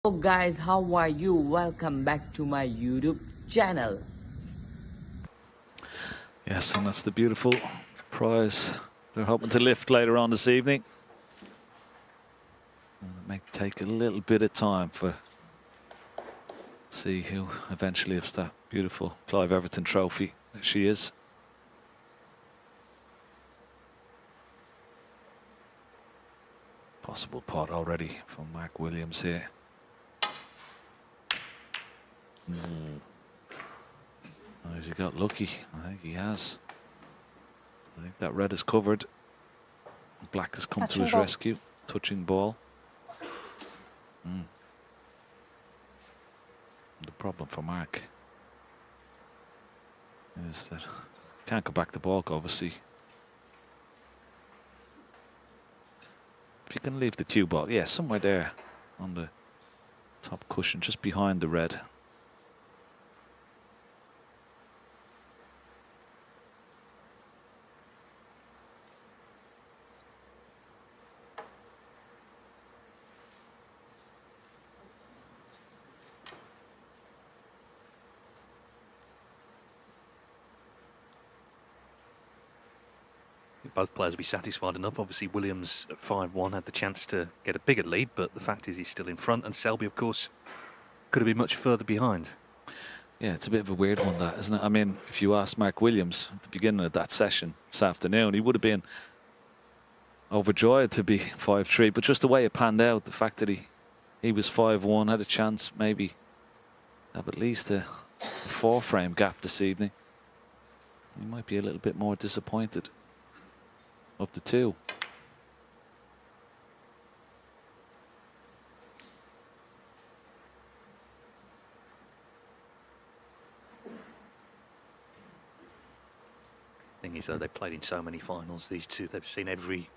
Hello guys, how are you? Welcome back to my YouTube channel. Yes, and that's the beautiful prize they're hoping to lift later on this evening. And it may take a little bit of time for see who eventually lifts that beautiful Clive Everton trophy. There she is. Possible pot already from Mark Williams here. Oh, has he got lucky? I think he has. I think that red is covered. Black has come to his rescue. Touching ball. The problem for Mark is that can't go back to balk, obviously. If you can leave the cue ball, yeah, somewhere there on the top cushion, just behind the red. Both players will be satisfied enough. Obviously, Williams at 5-1 had the chance to get a bigger lead, but the fact is he's still in front, and Selby, of course, could have been much further behind. Yeah, it's a bit of a weird one, that, isn't it? I mean, if you asked Mark Williams at the beginning of that session this afternoon, he would have been overjoyed to be 5-3, but just the way it panned out, the fact that he was 5-1, had a chance maybe have at least a 4-frame gap this evening. He might be a little bit more disappointed. Up to 2. Thing is, though, they've played in so many finals, these two. They've seen every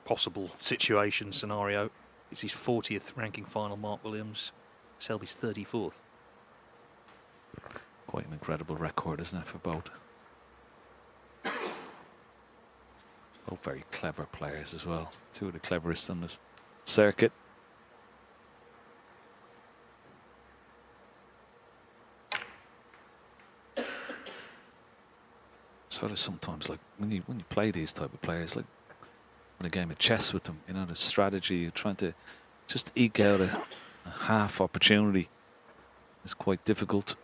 possible situation, scenario. It's his 40th ranking final, Mark Williams. Selby's 34th. Quite an incredible record, isn't it, for both? Both very clever players as well. Two of the cleverest on this circuit. Sort of sometimes, like when you play these type of players, like in a game of chess with them, you know, the strategy, you're trying to just eke out a half opportunity is quite difficult.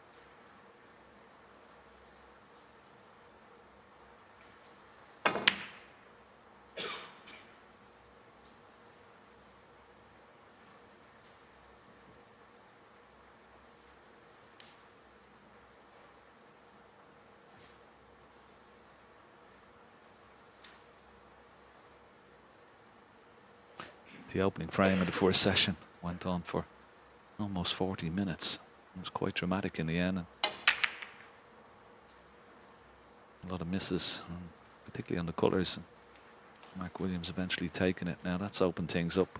The opening frame of the first session went on for almost 40 minutes. It was quite dramatic in the end. And a lot of misses, particularly on the colours. Mark Williams eventually taking it. Now that's opened things up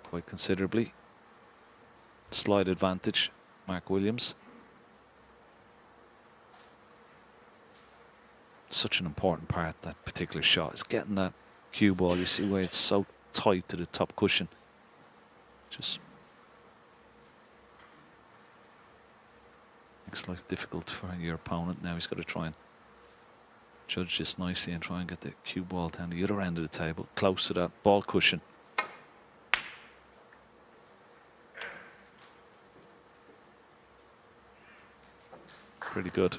quite considerably. Slight advantage, Mark Williams. Such an important part, that particular shot, is getting that cue ball. You see where it's so tight to the top cushion. Just makes life difficult for your opponent. Now he's got to try and judge this nicely and try and get the cue ball down the other end of the table, close to that ball cushion. Pretty good.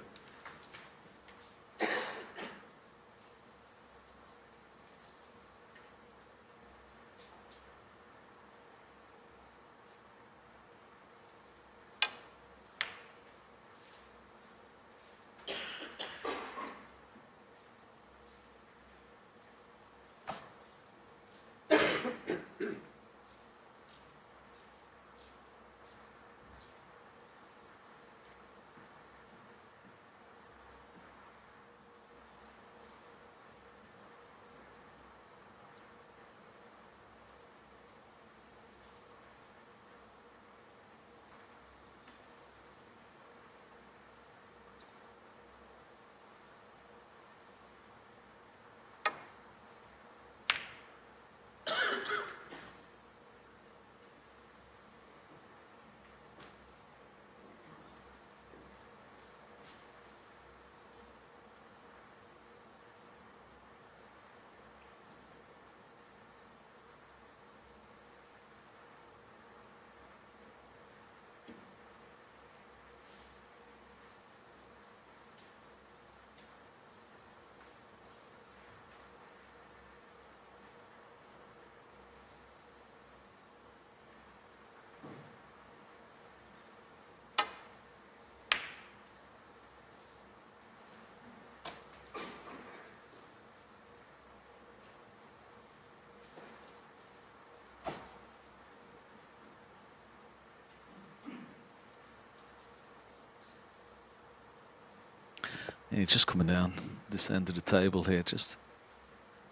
He's just coming down this end of the table here, just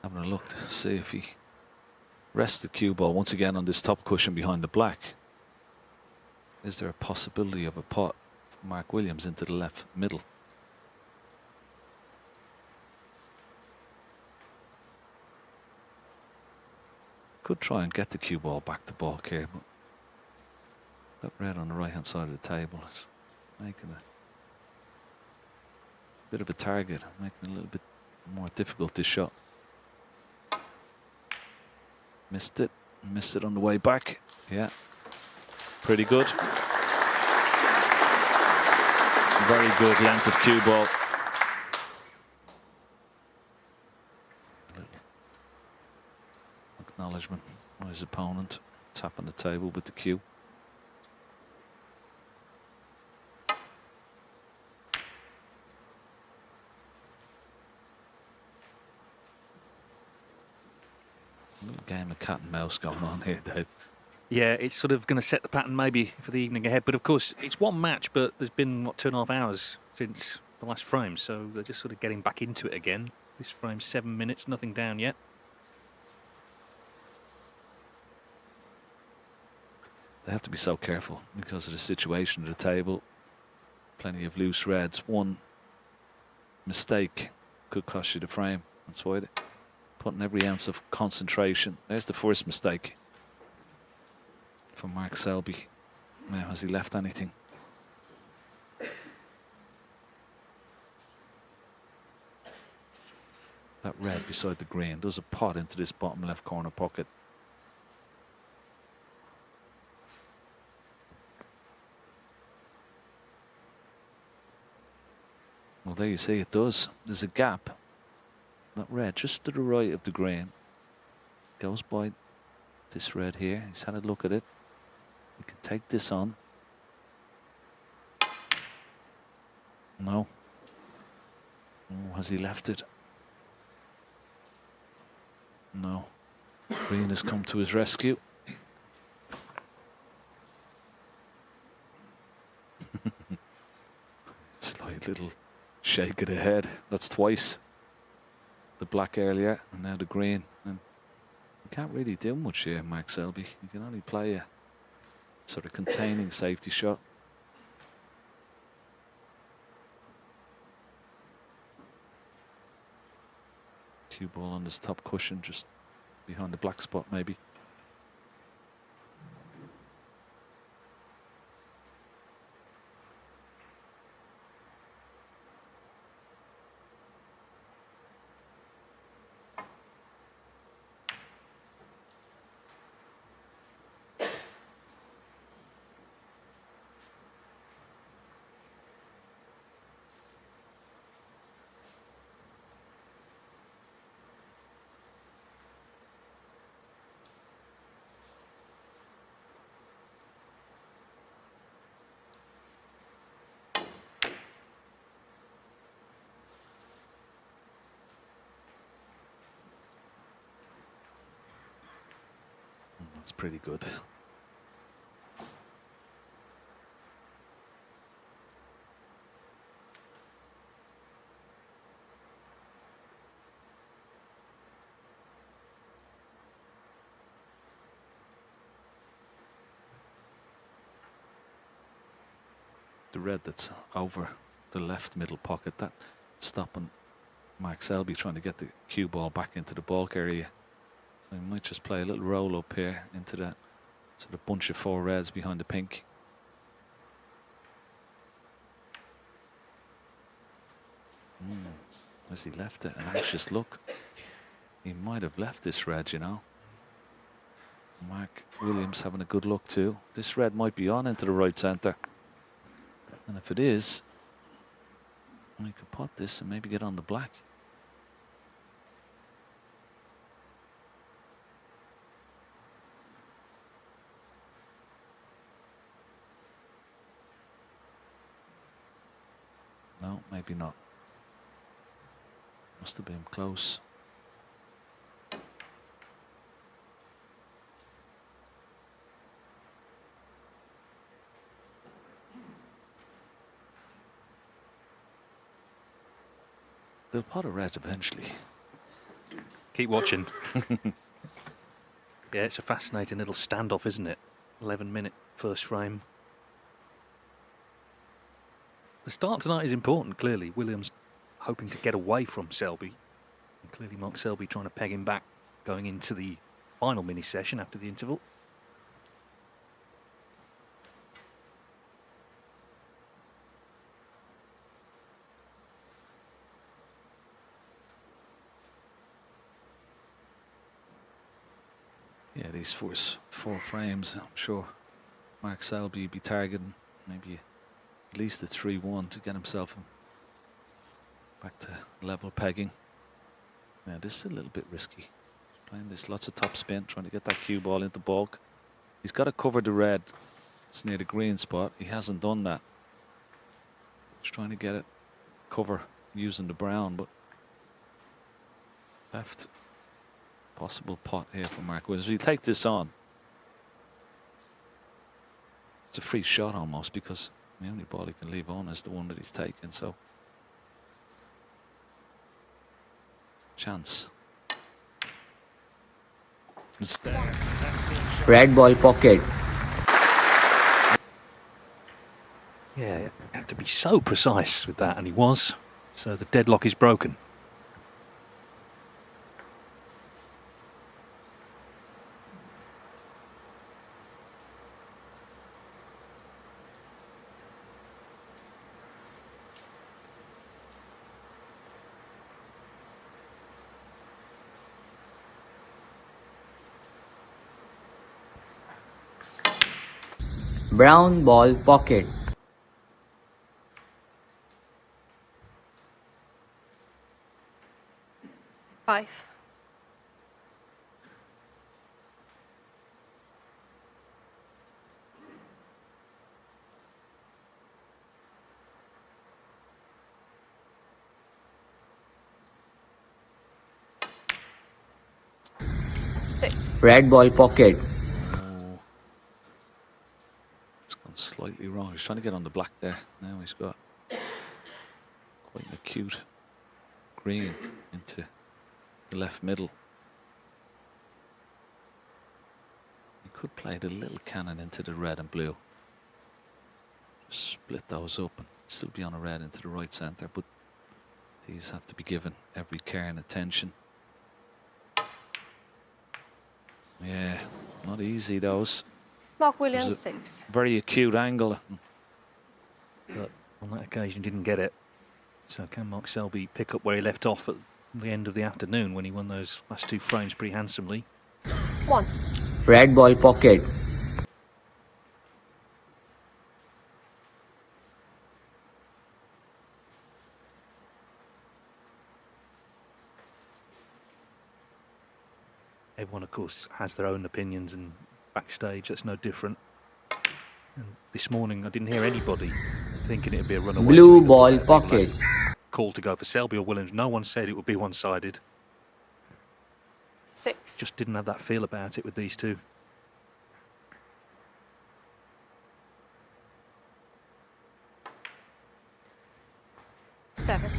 having a look to see if he rests the cue ball once again on this top cushion behind the black. Is there a possibility of a pot for Mark Williams into the left middle? Could try and get the cue ball back to balk here, but that red on the right hand side of the table is making a bit of a target, making it a little bit more difficult this shot. Missed it on the way back. Yeah, pretty good. Very good length of cue ball. Acknowledgement by his opponent, tapping the table with the cue. A little game of cat and mouse going on here, Dave. Yeah, it's sort of going to set the pattern maybe for the evening ahead. But of course, it's one match, but there's been, what, 2.5 hours since the last frame. So they're just sort of getting back into it again. This frame's 7 minutes, nothing down yet. They have to be so careful because of the situation at the table. Plenty of loose reds. One mistake could cost you the frame. That's why they're putting every ounce of concentration. There's the first mistake for Mark Selby. Now, has he left anything? That red beside the green does a pot into this bottom left corner pocket. Well, there you see it does. There's a gap. That red just to the right of the green goes by this red here. He's had a look at it. He can take this on. No. Oh, has he left it? No. Green has come to his rescue. Slight little shake of the head. That's twice. The black earlier and now the green. And you can't really do much here, Mark Selby. You can only play a sort of containing safety shot. Cue ball on this top cushion, just behind the black spot maybe. That's pretty good. The red that's over the left middle pocket, that stopping Mark Selby trying to get the cue ball back into the balk area. So he might just play a little roll up here into that sort of bunch of 4 reds behind the pink. Has he left it? An anxious look. He might have left this red, you know. Mark Williams having a good look too. This red might be on into the right centre. And if it is, we could pot this and maybe get on the black. No, maybe not. Must have been close. They'll pot a red eventually. Keep watching. Yeah, it's a fascinating little standoff, isn't it? 11-minute first frame. The start tonight is important, clearly. Williams hoping to get away from Selby. And clearly Mark Selby trying to peg him back going into the final mini session after the interval. Yeah, these four frames, I'm sure Mark Selby be targeting maybe at least a 3-1 to get himself back to level pegging. Now this is a little bit risky. He's playing this lots of top spin, trying to get that cue ball into bulk. He's got to cover the red. It's near the green spot. He hasn't done that. He's trying to get it cover using the brown, but left. Possible pot here for Mark Williams. If you take this on, it's a free shot almost, because the only ball he can leave on is the one that he's taken. So chance. It's there. Red ball pocket. Yeah, you have to be so precise with that, and he was. So the deadlock is broken. Brown ball pocket. Five. Six. Red ball pocket. It's gone slightly wrong. He's trying to get on the black there. Now he's got quite an acute green into the left middle. He could play the little cannon into the red and blue. Just split those up and still be on a red into the right centre, but these have to be given every care and attention. Yeah, not easy those. Mark Williams, There's a six. very acute angle. But on that occasion, didn't get it. So can Mark Selby pick up where he left off at the end of the afternoon when he won those last two frames pretty handsomely? One. Red ball pocket. Everyone, of course, has their own opinions, and backstage that's no different. And this morning I didn't hear anybody thinking it'd be a runaway. Blue ball pocket. Call to go for Selby or Williams. No one said it would be one-sided. Six. Just didn't have that feel about it with these two. Seven.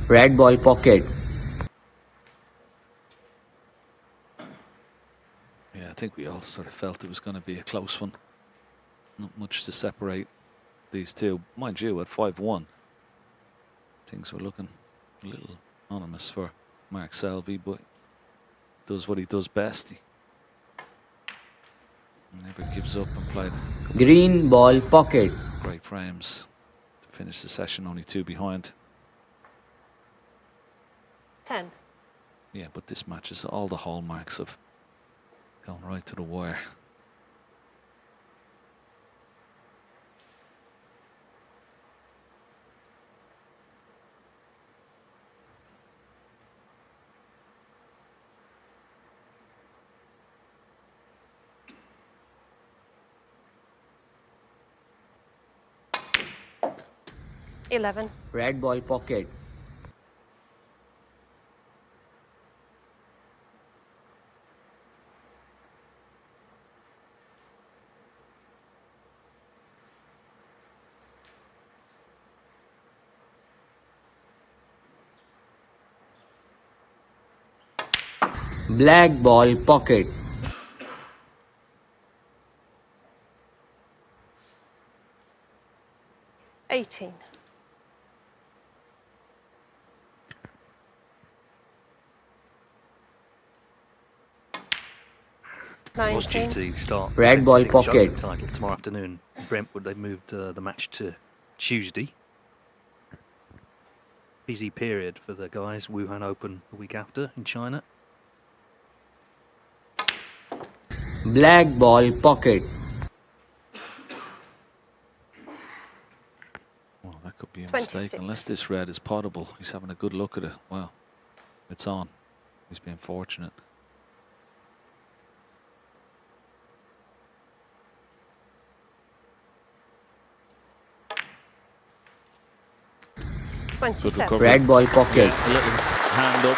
Red ball pocket. Yeah, I think we all sort of felt it was going to be a close one. Not much to separate these two. Mind you, at 5-1, things were looking a little anonymous for Mark Selby, but does what he does best. He never gives up and played Green ball pocket. great frames to finish the session, only two behind. 10. Yeah, but this matches all the hallmarks of going right to the wire. Eleven. Red ball pocket. Black ball pocket. $18. Was due 19. to start Red the ball English pocket. Open title tomorrow afternoon. Brentwood, they moved the match to Tuesday. Busy period for the guys. Wuhan Open the week after in China. Black ball pocket. Well, that could be a 26. mistake unless this red is potable. He's having a good look at it. Wow, it's on. He's being fortunate. Good 27. recovery. Red ball pocket. A little hand up.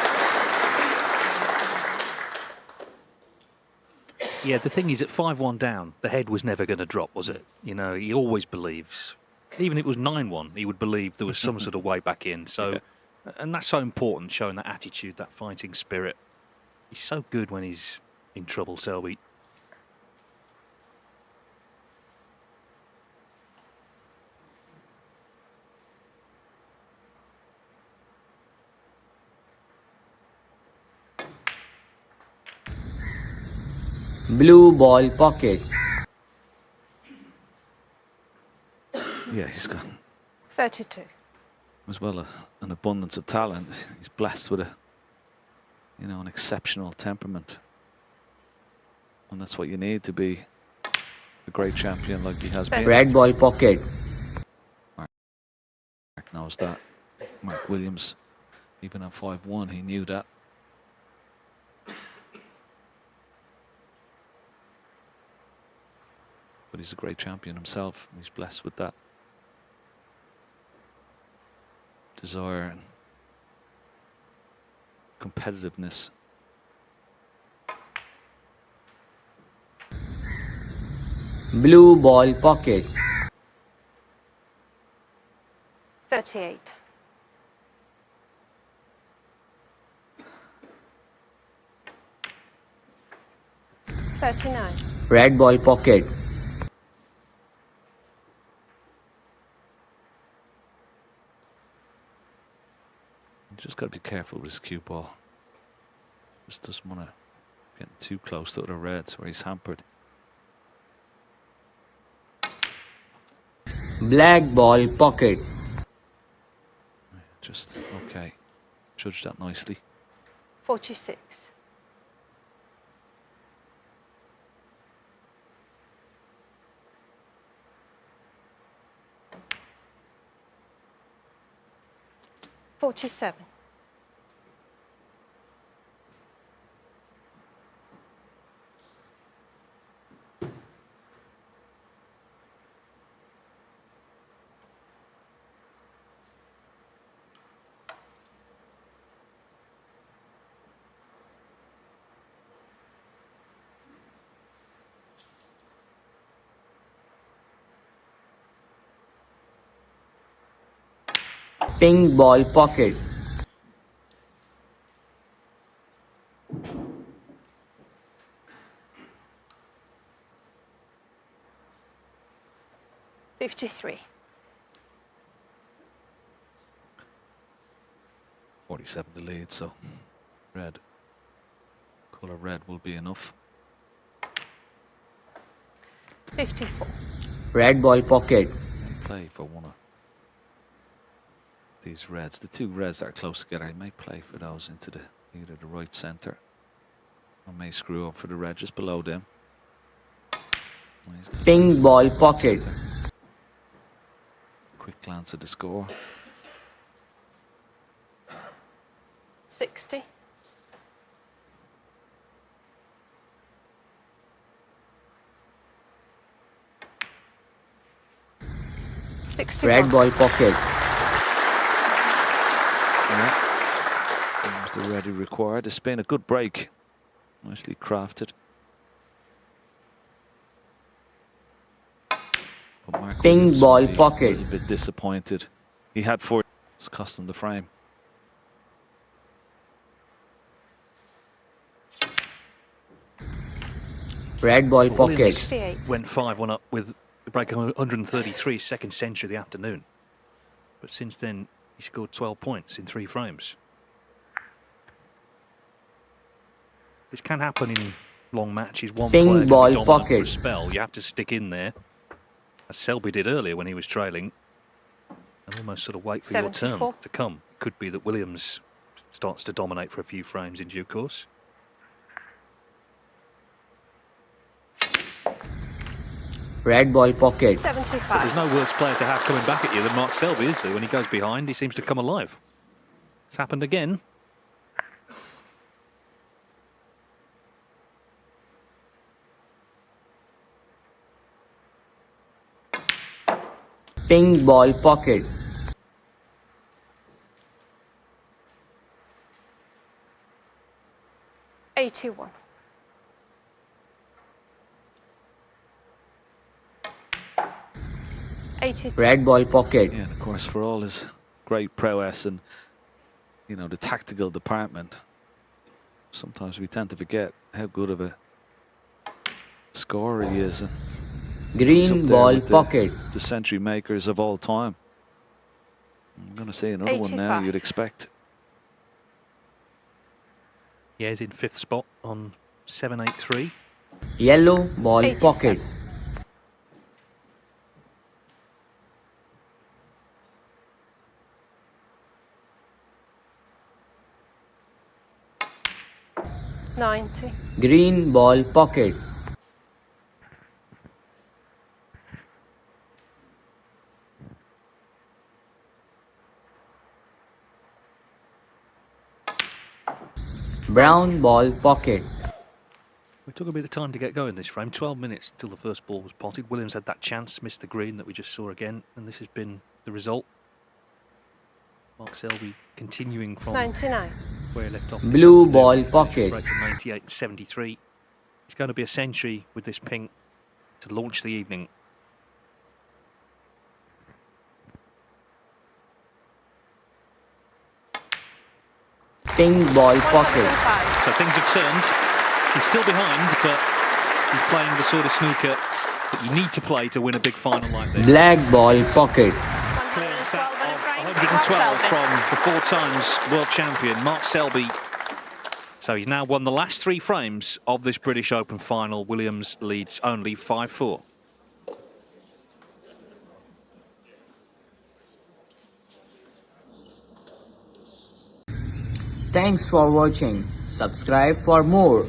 Yeah, the thing is, at 5-1 down, the head was never going to drop, was it? You know, he always believes. Even if it was 9-1, he would believe there was some sort of way back in. So, and that's so important, showing that attitude, that fighting spirit. He's so good when he's in trouble, Selby. Blue ball pocket. Yeah, he's got 32. as well an abundance of talent. He's blessed with an exceptional temperament, and that's what you need to be a great champion like he has been. Red ball pocket. Mark knows that. Mark Williams, even at 5-1, he knew that. But he's a great champion himself. He's blessed with that desire and competitiveness. Blue ball pocket. 38. $39. Red ball pocket. Just got to be careful with his cue ball. Just doesn't want to get too close to the reds where he's hampered. Black ball pocket. Just okay. Judge that nicely. 46. $47. Pink ball pocket. $53. 47 the lead, so red. Colour red will be enough. 54. Red ball pocket. May play for one of these reds. The two reds that are close together, he may play for those into either the right centre, or may screw up for the red just below them. Pink ball pocket. Quick glance at the score. 60. Red ball pocket. Yeah. There's the ready required. It's been a good break. Nicely crafted. But Mark Pink Williams ball will be pocket. A little bit disappointed. He had 4. It's cost him the frame. Red ball Well, Williams pocket. 68. went 5-1 up with the break of 133, second century of the afternoon. But since then, he scored 12 points in 3 frames. This can happen in long matches. One Ping player can ball be dominant for a pocket. spell. You have to stick in there, as Selby did earlier when he was trailing, and almost sort of wait for your turn 74. to come. Could be that Williams starts to dominate for a few frames in due course. Red ball pocket. 75. There's no worse player to have coming back at you than Mark Selby, is there? When he goes behind, he seems to come alive. It's happened again. Ping ball pocket. 81. Red ball pocket. Yeah, and of course, for all his great prowess and, you know, the tactical department, sometimes we tend to forget how good of a scorer he is. And he's up Green there ball with pocket. the century makers of all time. I'm going to say another one now, 85. you'd expect. Yeah, he's in 5th spot on 783. Yellow ball 87. pocket. $90. Green ball pocket. Brown ball pocket. We took a bit of time to get going this frame. 12 minutes till the first ball was potted. Williams had that chance, missed the green that we just saw again, and this has been the result. Mark Selby continuing from 99. where he left off. Blue ball pocket. Breaks in 98 and 73. It's going to be a century with this pink to launch the evening. Ping ball pocket. 105. So things have turned. He's still behind, but he's playing the sort of snooker that you need to play to win a big final like this. Black ball pocket. Clearance out 112 and a frame. of 112 Mark Selby. from the 4 times world champion, Mark Selby. So he's now won the last 3 frames of this British Open final. Williams leads only 5-4. Thanks for watching. Subscribe for more.